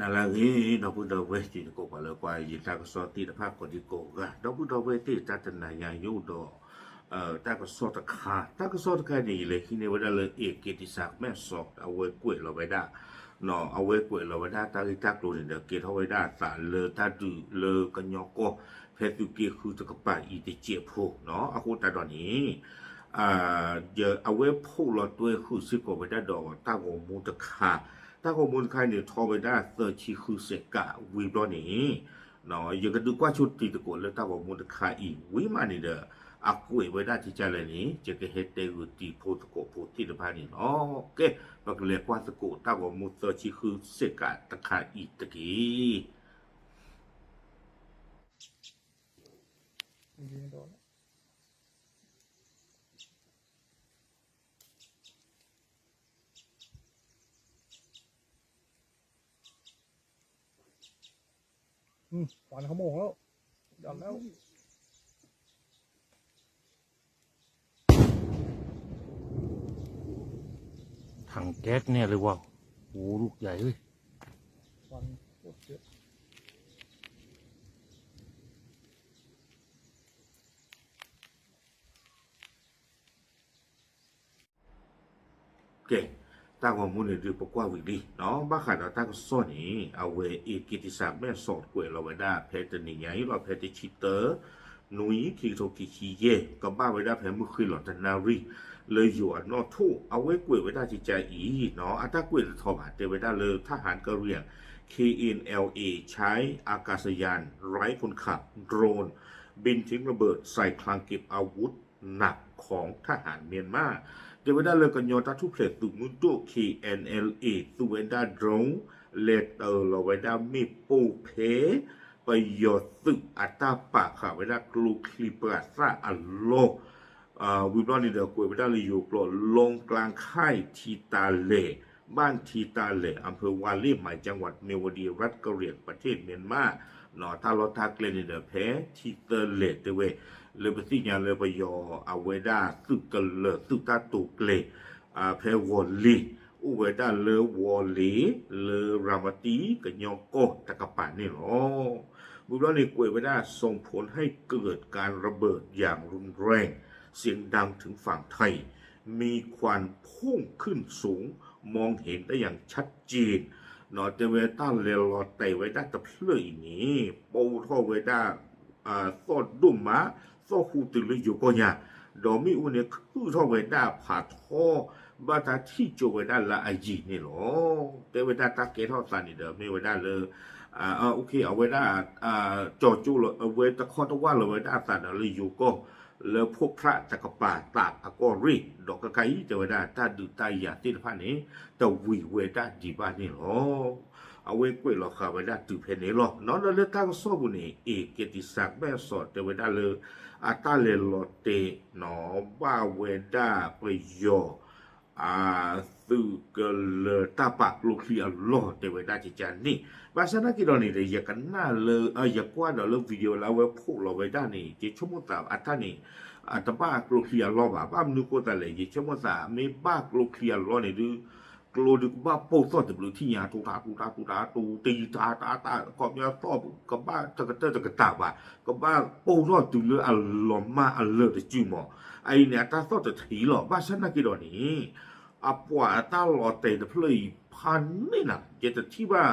ala ngi no pu do we ti ko pa le kwa yi ta ko so ti da pa ko di ko ga no pu do we ti ta ta na ya yu do ta ko so ta ka ni le ki ne wa da le e ki ti sak me so a we kwe lo we da no a we kwe lo we da ta ki ta ko ni de ki tho we da sa le ta du le ka nyo ko phe tu ki khu ta ka pa i ti che phu no a ko ta do ni giờ a we phu lo tu khu si ko we da do ta ko mu ta khaถ้าข้อมูลใครเนี่ยทอไปได้เซอร์ชีคือเสกะวีบล้อนี้เนาะยังก็ดูกว่าชุดตีตะโกนแล้วถ้าข้อมูลใครอีกวิมานี่เด้ออากุยไว้ได้ที่ใจเลยนี้จะก็เฮตเตอร์ตีโพตะโกโพที่ตะพานี่เนาะโอเคมันก็เรียกว่าตะโกถ้าข้อมูลเซอร์ชีคือเสกะตะคาอีตะกี้ควันขโมงแล้วดันแล้วถังแก๊สเนี่ยเลยว่ะโอ้ลูกใหญ่เลยควันโคตรเยอะเก่งตั้งข้อมูลเนี่ยดูประกว่าวิธีเนาะบ้าขาดเราตั้งซ่อนนี้เอาไว้อีกกิติศักดิ์แม่สอดกวยเราไว้ได้เพจนี่ไงเราเพจชิเตอร์นุ้ยที่โทกิชิเย่ก็บ้าไว้ได้เพจมือคุยหลอดนารีเลยอยู่นอทูเอาไว้กวยไว้ได้จิตใจอีเนาะอัตรากวยทอบาเตไว้ได้เลยทหารกะเหรี่ยง KNLA ใช้อากาศยานไร้คนขับโดรนบินทิ้งระเบิดใส่คลังเก็บอาวุธหนักของทหารเมียนมาเดี๋ยวได้เลยกันยอตัดทุกเพลตุมุนตุ KNLA ตัวได้โดรนเลเตอร์เราไว้ได้มีปูเพไปยอตึกอัตราปากค่ะไว้ได้กลูคลิปราซาอัลโลวิบลอนี่เดียวกวยไว้ได้เลยอยู่ปลดลงกลางค่ายทีตาเลบ้านทีตาเลอำเภอวาลีใหม่จังหวัดเมวดีรัฐกะเหรี่ยงประเทศเมียนมาเนาะถ้าเราทักเลยนี่เดียวแพ้ทีเตอร์เลเตเวเลยไปสิ่งอย่างเลยไปยอเอาไว้ได้ตึกกันเลยตึกตาตุกเลแพ้วอลลีอุไว้ได้เลวอลลีเลรามตีกับยองโกตะกะปานี่เนาะวิบลอนี่กวยไว้ได้ส่งผลให้เกิดการระเบิดอย่างรุนแรงเสียงดังถึงฝั่งไทยมีควันพุ่งขึ้นสูงมองเห็นได้อย่างชัดเจนนอเตเวต้าเลลอไตไว้ได้ตะเพลยนี้ปูท่อไว้ได้สอดดุ่มมะสอคูตึเลยอยู่ก็เนี่ยดอมิอุเนี่ยคือท่อไว้ได้ผ่าท่อบาตาที่โจไว้ได้ละไอจีนี่หรอเตเวต้าตาเกท่อสันนี่เดิมไม่ไว้ได้เลยโอเคเอาไว้ได้จอจูเลยเอาไว้ตะข้อตะว่าเลยไว้ได้สันเลยอยู่ก็แล้วพวกพระจักรปาตากอากอรีดอกกระไกเจวดาตาดูตายาติพันนี้แต่วิเวดาดีบ้านนี่หรอเอาไว้กล้วยหรอกค่ะเวดาตือเพนนี่หรอน้องเราเลือกตั้งสอบุนี่เอกเกติศักดิ์แม่สอดเจวดาเลยอาตาเลโลเตหนอบ้าเวดาไปยอสึกเลตาปากลูกที่อัลลอฮ์เทวดาจิจานี่ภาษานักกีฬานี่เลยอยากกันน่าเลยอยากว่าเราเลิกวิดีโอแล้วเว็บพูดเราไว้ได้นี่จะชั่วโมงตาอัตตานี่แต่บ้ากลูกที่อัลลอฮ์บ้านึกว่าแต่เลยจะชั่วโมงตาไม่บ้ากลูกที่อัลลอฮ์นี่ดูกลัวดูบ้าโป้สอดแต่บลูที่ยาตูตีตาก็มีสอบก็บ้าตะกะตาบ้าก็บ้าโป้สอดตัวเลยอัลลอฮ์มาอัลเลอร์จะจิ้มอ่ะไอเนี่ยตาสอดจะถีหรอภาษานักกีฬานี่อาปวาตาลอเตเดเพลย์พันนี่นะเจตที่ว่า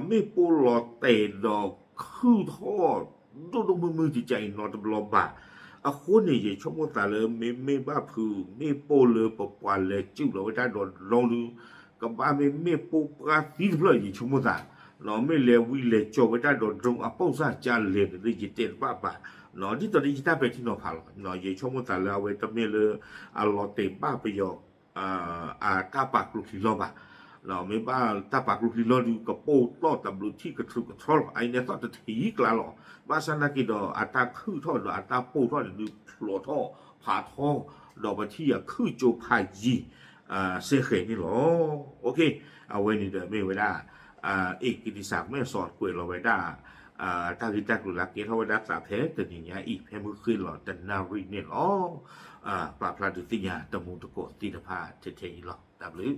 ไม่ปูลอเตดอกคือทอดดูมือจิตใจนอตบลอบะคนนี่จะชอบว่าเลยไม่บ้าพือไม่ปูเลยปปวาเลยจิ้วเราได้โดนลองดูกับบ้าไม่ปูปลาสีเพลย์ชอบว่าเราไม่เลวิเลจบได้โดนตรงอาป้องซาจานเลนได้จิตเต้นบ้าเนาะที่ตอนนี้ที่ได้ไปที่นอพาลเนาะยังชอบว่าเลยเอาไว้ตั้งไม่เลยลอเตบ้าไปยอตาปากลูกที่รอบเราไม่บ้าตาปากลูกที่รอดูกับโป้ต่อตำรวจที่กระทุกกระท้อไอเนี่ยต้องจะถีกลาหรอบ้าสนากิดอัตราคือท่อดอัตราโป้ท่อดูหล่อท่อผ่าท่อดอกบัที่คือโจพายยีเสียเขนี่หรอโอเคเอาไว้นี่เดี๋ยวไม่ไว้ได้เอกกิติศักดิ์ไม่สอดกวยเราไว้ได้ตาลิจักรุลักเกทเอาไว้ได้สาเพแต่นี่ยอีกแพ้มือขึ้นหรอแต่นารีเนี่ยหรอปลาพลาดุติยาตะมูตะโกตีตะพาเทหรอดับหรือ